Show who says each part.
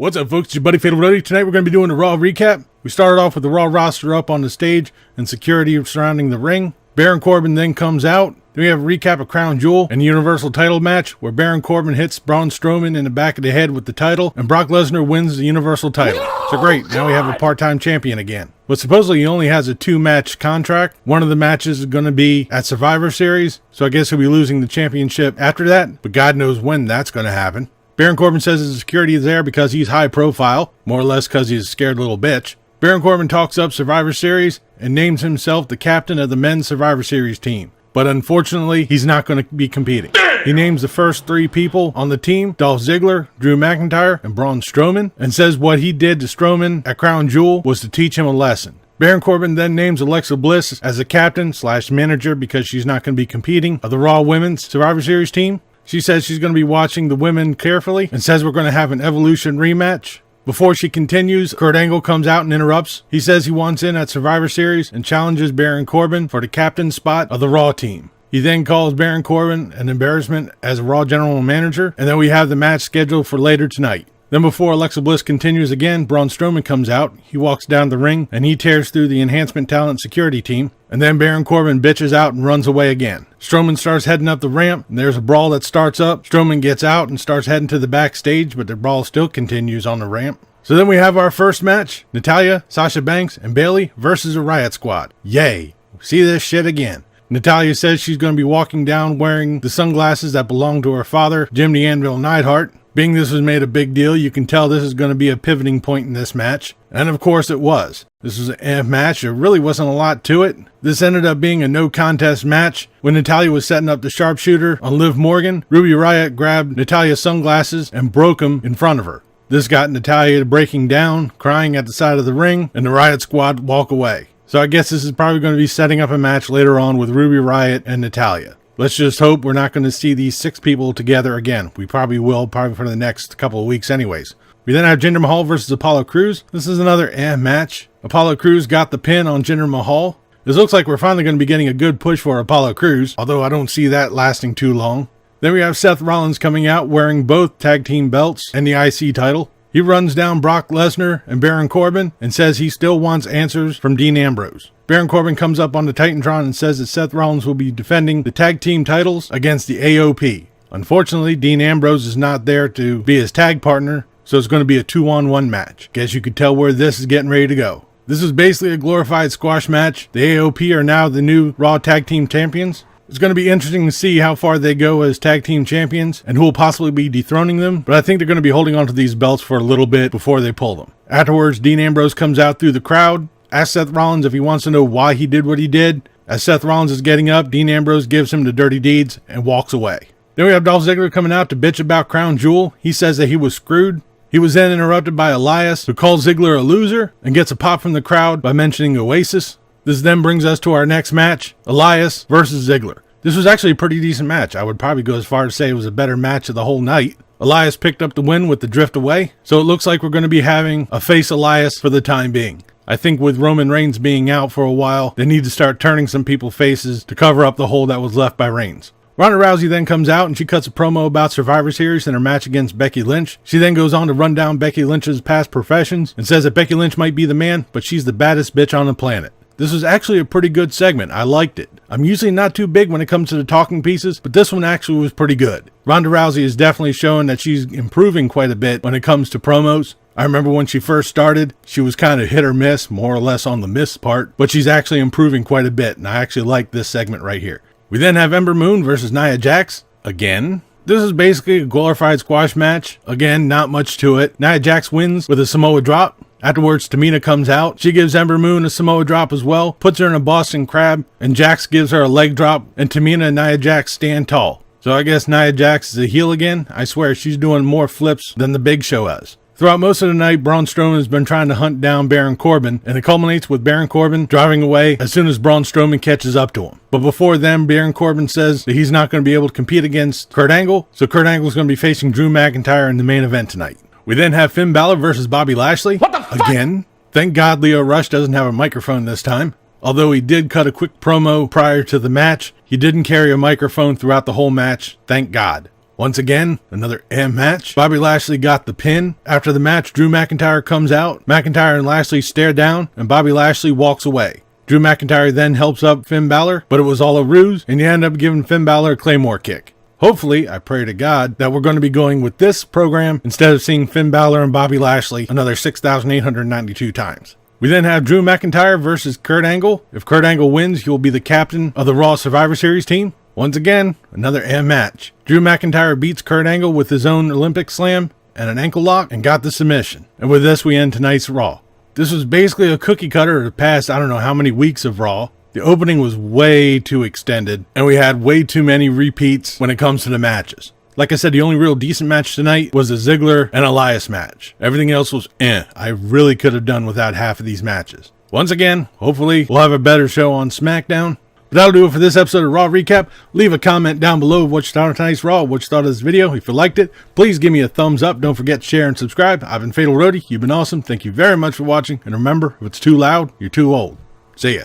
Speaker 1: What's up, folks? It's your buddy Fatalroadie. Tonight we're going to be doing a Raw recap. We started off with the Raw roster up on the stage and security surrounding the ring. Baron Corbin then comes out. Then we have a recap of Crown Jewel and the Universal title match where Baron Corbin hits Braun Strowman in the back of the head with the title and Brock Lesnar wins the Universal title. So great, now we have a part-time champion again. But supposedly he only has a 2-match contract. One of the matches is going to be at Survivor Series, so I guess he'll be losing the championship after that, but God knows when that's going to happen. Baron Corbin says his security is there because he's high profile, more or less because he's a scared little bitch. Baron Corbin talks up Survivor Series and names himself the captain of the men's Survivor Series team. But unfortunately, he's not going to be competing. He names the first 3 people on the team, Dolph Ziggler, Drew McIntyre, and Braun Strowman, and says what he did to Strowman at Crown Jewel was to teach him a lesson. Baron Corbin then names Alexa Bliss as the captain/manager because she's not going to be competing of the Raw Women's Survivor Series team. She says she's going to be watching the women carefully and says we're going to have an Evolution rematch. Before she continues, Kurt Angle comes out and interrupts. He says he wants in at Survivor Series and challenges Baron Corbin for the captain spot of the Raw team. He then calls Baron Corbin an embarrassment as a Raw general manager, and then we have the match scheduled for later tonight. Then before Alexa Bliss continues again, Braun Strowman comes out. He walks down the ring and he tears through the enhancement talent security team. And then Baron Corbin bitches out and runs away again. Strowman starts heading up the ramp and there's a brawl that starts up. Strowman gets out and starts heading to the backstage, but the brawl still continues on the ramp. So then we have our first match, Natalya, Sasha Banks, and Bayley versus a Riot Squad. Yay! See this shit again. Natalya says she's going to be walking down wearing the sunglasses that belong to her father, Jim the Anvil Neidhart. Being this was made a big deal, you can tell this is going to be a pivoting point in this match. And of course it was. This was an match. There really wasn't a lot to it. This ended up being a no contest match. When Natalya was setting up the sharpshooter on Liv Morgan, Ruby Riott grabbed Natalya's sunglasses and broke them in front of her. This got Natalya breaking down, crying at the side of the ring, and the Riot Squad walk away. So I guess this is probably going to be setting up a match later on with Ruby Riott and Natalya. Let's just hope we're not going to see these 6 people together again. We probably will, probably for the next couple of weeks anyways. We then have Jinder Mahal versus Apollo Crews. This is another match. Apollo Crews got the pin on Jinder Mahal. This looks like we're finally going to be getting a good push for Apollo Crews, although I don't see that lasting too long. Then we have Seth Rollins coming out wearing both tag team belts and the IC title. He runs down Brock Lesnar and Baron Corbin and says he still wants answers from Dean Ambrose. Baron Corbin comes up on the Titantron and says that Seth Rollins will be defending the tag team titles against the AOP. Unfortunately, Dean Ambrose is not there to be his tag partner, so it's going to be a 2-on-1 match. Guess you could tell where this is getting ready to go. This is basically a glorified squash match. The AOP are now the new Raw Tag Team Champions. It's going to be interesting to see how far they go as tag team champions and who will possibly be dethroning them, but I think they're going to be holding on to these belts for a little bit before they pull them. Afterwards, Dean Ambrose comes out through the crowd, asks Seth Rollins if he wants to know why he did what he did. As Seth Rollins is getting up, Dean Ambrose gives him the dirty deeds and walks away. Then we have Dolph Ziggler coming out to bitch about Crown Jewel. He says that he was screwed. He was then interrupted by Elias, who calls Ziggler a loser and gets a pop from the crowd by mentioning Oasis. This then brings us to our next match, Elias versus Ziggler. This was actually a pretty decent match. I would probably go as far as say it was a better match of the whole night. Elias picked up the win with the drift away, so it looks like we're going to be having a face Elias for the time being. I think with Roman Reigns being out for a while, they need to start turning some people faces to cover up the hole that was left by Reigns. Ronda Rousey then comes out and she cuts a promo about Survivor Series and her match against Becky Lynch. She then goes on to run down Becky Lynch's past professions and says that Becky Lynch might be the man, but she's the baddest bitch on the planet. This was actually a pretty good segment. I liked it. I'm usually not too big when it comes to the talking pieces, but this one actually was pretty good. Ronda Rousey is definitely showing that she's improving quite a bit when it comes to promos. I remember when she first started, she was kind of hit or miss, more or less on the miss part, but she's actually improving quite a bit, and I actually like this segment right here. We then have Ember Moon versus Nia Jax again. This is basically a glorified squash match. Again, not much to it. Nia Jax wins with a Samoa drop. Afterwards, Tamina comes out. She gives Ember Moon a Samoa drop as well, puts her in a Boston Crab, and Jax gives her a leg drop, and Tamina and Nia Jax stand tall. So I guess Nia Jax is a heel again. I swear she's doing more flips than the Big Show has. Throughout most of the night, Braun Strowman has been trying to hunt down Baron Corbin, and it culminates with Baron Corbin driving away as soon as Braun Strowman catches up to him. But before then, Baron Corbin says that he's not going to be able to compete against Kurt Angle, so Kurt Angle is going to be facing Drew McIntyre in the main event tonight. We then have Finn Balor versus Bobby Lashley. What the fuck? Again. Thank God Leo Rush doesn't have a microphone this time. Although he did cut a quick promo prior to the match, he didn't carry a microphone throughout the whole match. Thank God. Once again, another match. Bobby Lashley got the pin. After the match, Drew McIntyre comes out. McIntyre and Lashley stare down, and Bobby Lashley walks away. Drew McIntyre then helps up Finn Balor, but it was all a ruse, and you end up giving Finn Balor a Claymore kick. Hopefully, I pray to God, that we're going to be going with this program instead of seeing Finn Balor and Bobby Lashley another 6,892 times. We then have Drew McIntyre versus Kurt Angle. If Kurt Angle wins, he'll be the captain of the Raw Survivor Series team. Once again, another match. Drew McIntyre beats Kurt Angle with his own Olympic slam and an ankle lock and got the submission. And with this, we end tonight's Raw. This was basically a cookie cutter of the past, I don't know how many weeks of Raw. The opening was way too extended, and we had way too many repeats when it comes to the matches. Like I said, the only real decent match tonight was the Ziggler and Elias match. Everything else was I really could have done without half of these matches. Once again, hopefully we'll have a better show on SmackDown. But that'll do it for this episode of Raw Recap. Leave a comment down below of what you thought of tonight's Raw, what you thought of this video. If you liked it, please give me a thumbs up. Don't forget to share and subscribe. I've been Fatalroadie. You've been awesome. Thank you very much for watching. And remember, if it's too loud, you're too old. See ya.